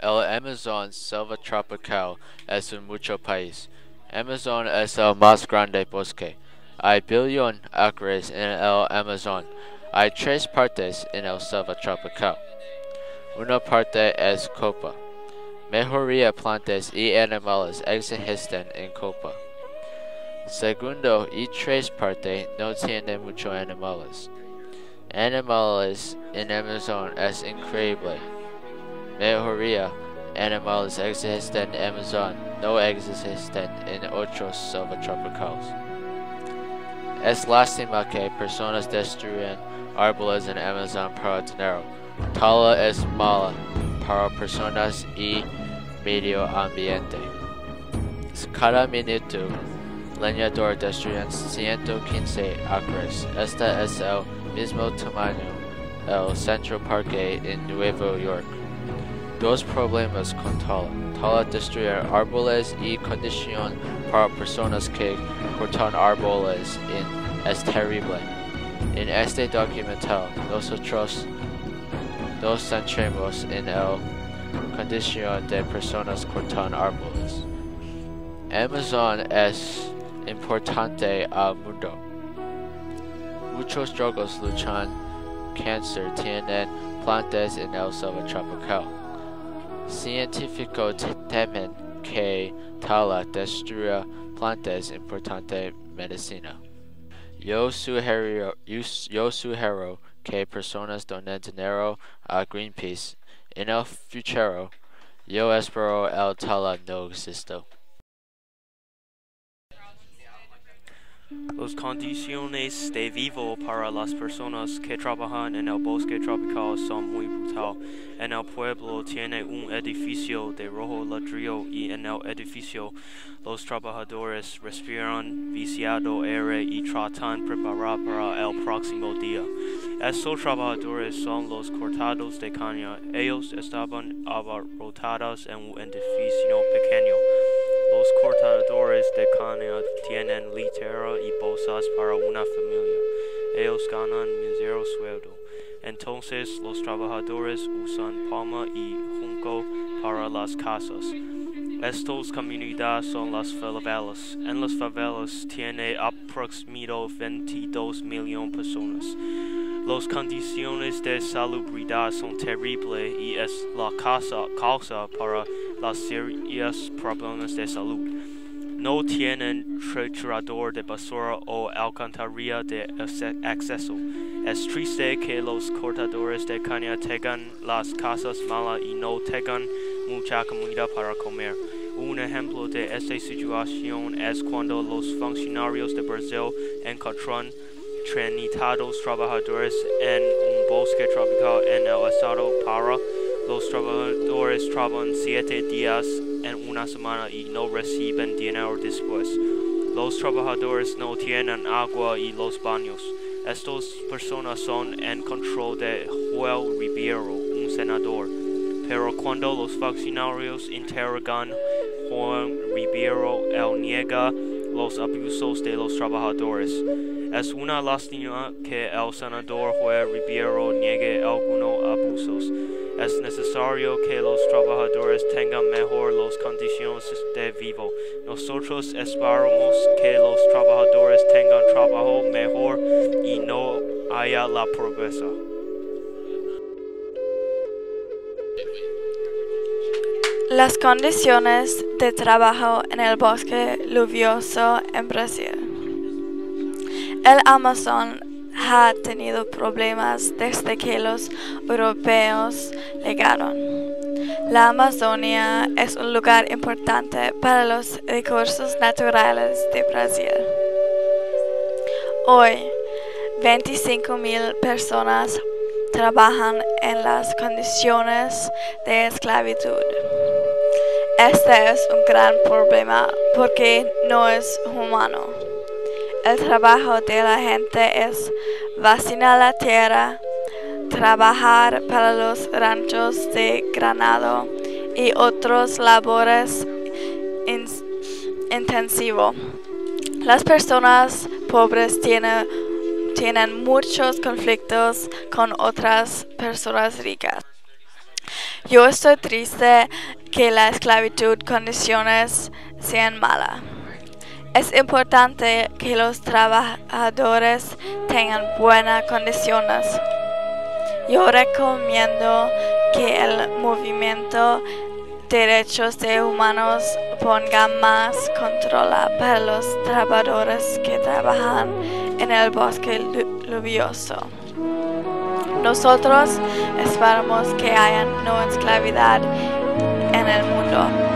El Amazon selva tropical es un mucho país. Amazon es el más grande bosque. Hay billón acres en el Amazon. Hay tres partes en el selva tropical. Una parte es copa. Mejoría plantas y animales existen en copa. Segundo y tres partes no tienen muchos animales. Animales en Amazon es increíble. Mejoría. Animales existen en Amazon, no existen en otros selvas tropicales. Es lástima que personas destruyen árboles en Amazon para dinero. Tala es mala para personas y medio ambiente. Cada minuto, leñador destruyen 115 acres. Este es el mismo tamaño el Central Parque en Nueva York. Dos problemas con tala. Tala destruye árboles y condición para personas que cortan árboles es terrible. En este documental, nosotros nos centramos en la condición de personas cortan árboles. Amazon es importante al mundo. Muchos drogas luchan cáncer tienen plantas en el selva tropical. Científicos temen que tala destruya plantas importante medicina. Yo sugiero que personas donen dinero a Greenpeace. En el futuro, yo espero el tala no exista. Las condiciones de vivo para las personas que trabajan en el bosque tropical son muy brutales. En el pueblo tiene un edificio de rojo ladrillo y en el edificio los trabajadores respiran viciado aire y tratan de preparar para el próximo día. Estos trabajadores son los cortados de caña. Ellos estaban abarrotados en un edificio pequeño. Los cortadores de caña tienen litera y bolsas para una familia. Ellos ganan mísero sueldo. Entonces los trabajadores usan palma y junco para las casas. Estas comunidades son las favelas. En las favelas tiene aproximadamente 22 millones de personas. Las condiciones de salubridad son terribles y es la causa para los serios problemas de salud. No tienen triturador de basura o alcantarilla de acceso. Es triste que los cortadores de caña tengan las casas malas y no tengan mucha comida para comer. Un ejemplo de esta situación es cuando los funcionarios de Brasil encuentran 30 trabajadores en un bosque tropical en el estado Pará. Los trabajadores trabajan 7 días en una semana y no reciben dinero después. Los trabajadores no tienen agua y los baños. Estas personas son en control de Joel Ribeiro, un senador. Pero cuando los funcionarios interrogan Joel Ribeiro, él niega los abusos de los trabajadores. Es una lástima que el senador Joel Ribeiro niegue algunos abusos. Es necesario que los trabajadores tengan mejor las condiciones de vivo. Nosotros esperamos que los trabajadores tengan trabajo mejor y no haya la pobreza. Las condiciones de trabajo en el bosque lluvioso en Brasil. El Amazon ha tenido problemas desde que los europeos llegaron. La Amazonia es un lugar importante para los recursos naturales de Brasil. Hoy, 25,000 personas trabajan en las condiciones de esclavitud. Este es un gran problema porque no es humano. El trabajo de la gente es vacinar la tierra, trabajar para los ranchos de ganado y otros labores intensivos. Las personas pobres tienen muchos conflictos con otras personas ricas. Yo estoy triste que la esclavitud condiciones sean malas. Es importante que los trabajadores tengan buenas condiciones. Yo recomiendo que el movimiento derechos de humanos ponga más control para los trabajadores que trabajan en el bosque lluvioso. Nosotros esperamos que haya no esclavitud en el mundo.